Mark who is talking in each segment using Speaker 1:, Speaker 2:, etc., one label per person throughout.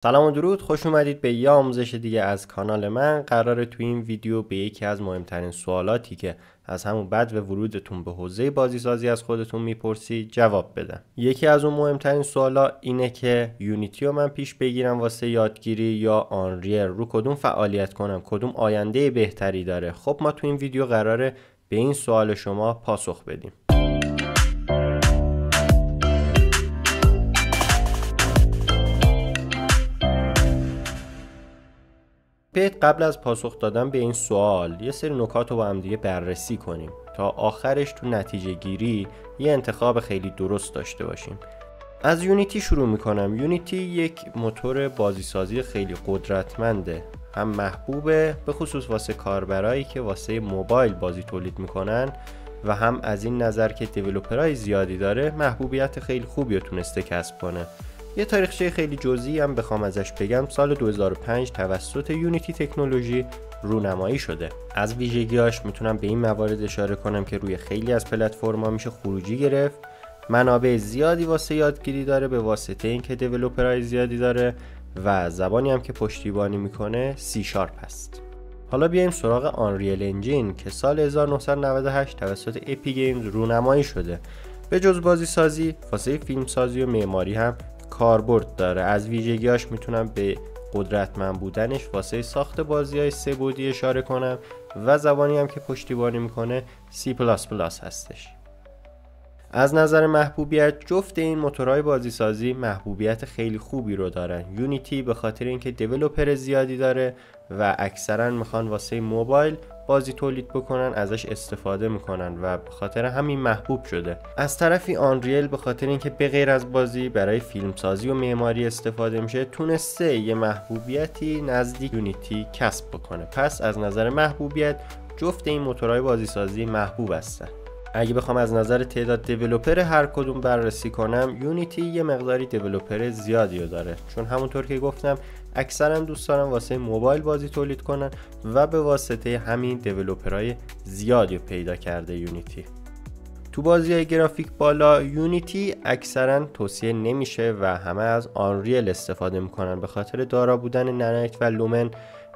Speaker 1: سلام و درود، خوش اومدید به یه آموزش دیگه از کانال من. قراره تو این ویدیو به یکی از مهمترین سوالاتی که از همون بعد و ورودتون به حوزه بازیسازی از خودتون میپرسید جواب بدم. یکی از اون مهمترین سوالا اینه که یونیتی رو من پیش بگیرم واسه یادگیری یا آنریل، رو کدوم فعالیت کنم، کدوم آینده بهتری داره. خب ما تو این ویدیو قراره به این سوال شما پاسخ بدیم. قبل از پاسخ دادن به این سوال یه سری نکات رو با هم دیگه بررسی کنیم تا آخرش تو نتیجه گیری یه انتخاب خیلی درست داشته باشیم. از یونیتی شروع میکنم. یونیتی یک موتور بازیسازی خیلی قدرتمنده، هم محبوبه به خصوص واسه کاربرایی که واسه موبایل بازی تولید میکنن و هم از این نظر که دیولپرای زیادی داره محبوبیت خیلی خوبی رو تونسته کسب کنه. یه تاریخچه خیلی جزئی هم بخوام ازش بگم، سال 2005 توسط یونیتی تکنولوژی رونمایی شده. از ویژگیاش میتونم به این موارد اشاره کنم که روی خیلی از پلتفرم‌ها میشه خروجی گرفت، منابع زیادی واسه یادگیری داره به واسطه اینکه دیولپرای زیادی داره و زبانی هم که پشتیبانی میکنه C# هست. حالا بیایم سراغ آنریل انجین که سال 1998 توسط اپی گیمز رونمایی شده. به جز بازی سازی واسه فیلم سازی و معماری هم کاربرد داره. از ویژگیاش میتونم به قدرتمند بودنش واسه ساخت بازی‌های سه بعدی اشاره کنم و زبانی هم که پشتیبانی میکنه C++ هستش. از نظر محبوبیت جفت این موتورهای بازیسازی محبوبیت خیلی خوبی رو دارن. یونیتی به خاطر اینکه دیولپر زیادی داره و اکثرا میخوان واسه موبایل بازی تولید بکنن ازش استفاده میکنن و به خاطر همین محبوب شده. از طرفی آنریل به خاطر اینکه به غیر از بازی برای فیلمسازی و معماری استفاده میشه تونسته یه محبوبیتی نزدیک یونیتی کسب بکنه. پس از نظر محبوبیت جفت این موتورهای بازیسازی محبوب هستن. اگه بخوام از نظر تعداد دیولپر هر کدوم بررسی کنم، یونیتی یه مقداری دیولپر زیادی رو داره، چون همونطور که گفتم اکثرا دوست دارن واسه موبایل بازی تولید کنن و به واسطه همین دیولپرهای زیادی رو پیدا کرده یونیتی. تو بازی‌های گرافیک بالا یونیتی اکثرا توصیه نمیشه و همه از آنریل استفاده میکنن. به خاطر دارا بودن ننایت و لومن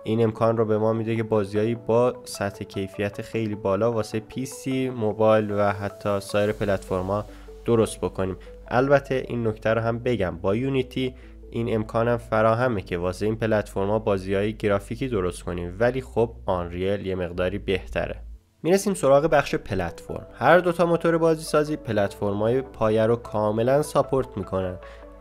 Speaker 1: این امکان رو به ما میده که بازیایی با سطح کیفیت خیلی بالا واسه PC، موبایل و حتی سایر پلتفرم‌ها درست بکنیم. البته این نکته رو هم بگم، با یونیتی این امکانم فراهمه که واسه این پلتفرم‌ها بازی‌های گرافیکی درست کنیم، ولی خب آنریل یه مقداری بهتره. میرسیم سراغ بخش پلتفرم. هر دوتا موتور بازیسازی پلتفرم‌های پایه رو کاملا ساپورت میکنن.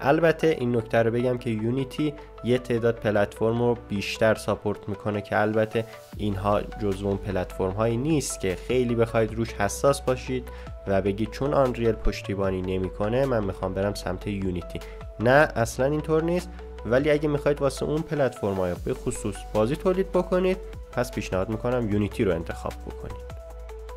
Speaker 1: البته این نکته رو بگم که یونیتی یه تعداد پلتفرم رو بیشتر ساپورت میکنه که البته اینها جزو اون پلتفرم هایی نیست که خیلی بخواید روش حساس باشید و بگید چون آنریل پشتیبانی نمیکنه من میخوام برم سمت یونیتی. نه، اصلا اینطور نیست، ولی اگه میخواید واسه اون پلتفرم های به خصوص بازی تولید بکنید پس پیشنهاد میکنم یونیتی رو انتخاب بکنید.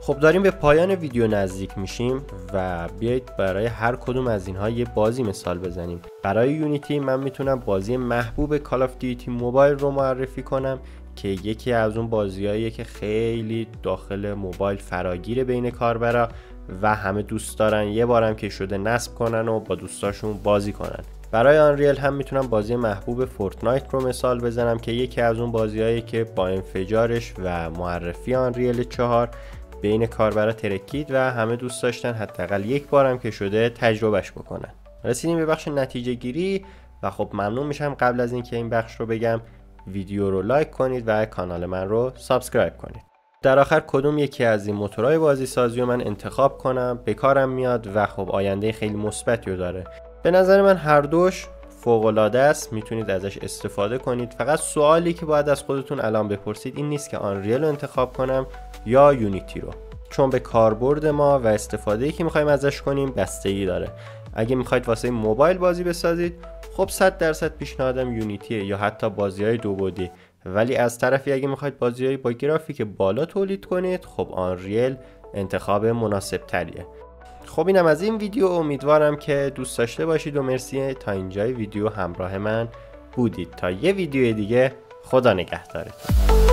Speaker 1: خب داریم به پایان ویدیو نزدیک میشیم و بیایید برای هر کدوم از اینها یه بازی مثال بزنیم. برای یونیتی من میتونم بازی محبوب کال آف دیوتی موبایل رو معرفی کنم که یکی از اون بازیاییه که خیلی داخل موبایل فراگیره بین کاربرا و همه دوست دارن یه بارم که شده نصب کنن و با دوستاشون بازی کنن. برای آنریل هم میتونم بازی محبوب فورتنایت رو مثال بزنم که یکی از اون بازیایی که با انفجارش و معرفی آنریل 4 بین کاربرا ترکید و همه دوست داشتن حداقل یک بارم که شده تجربهش بکنن. رسیدیم به بخش نتیجه گیری و خب ممنون میشم قبل از اینکه این بخش رو بگم ویدیو رو لایک کنید و کانال من رو سابسکرایب کنید. در آخر کدوم یکی از این موتورهای بازی سازی رو من انتخاب کنم به کارم میاد و خب آینده خیلی مثبتی رو داره. به نظر من هر دوش فوق العاده است، میتونید ازش استفاده کنید. فقط سوالی که باید از خودتون الان بپرسید این نیست که آنریل رو انتخاب کنم یا یونیتی رو، چون به کاربرد ما و استفاده‌ای که می‌خوایم ازش کنیم بستگی داره. اگه می‌خواید واسه موبایل بازی بسازید خب 100% پیشنهادم یونیتیه یا حتی بازی‌های دو بعدی، ولی از طرفی اگه می‌خواید بازی‌های با گرافیک بالا تولید کنید خب آنریل انتخاب مناسب تریه. خب اینم از این ویدیو، امیدوارم که دوست داشته باشید و مرسی تا اینجای ویدیو همراه من بودید. تا یه ویدیو دیگه، خدا نگهدارتون.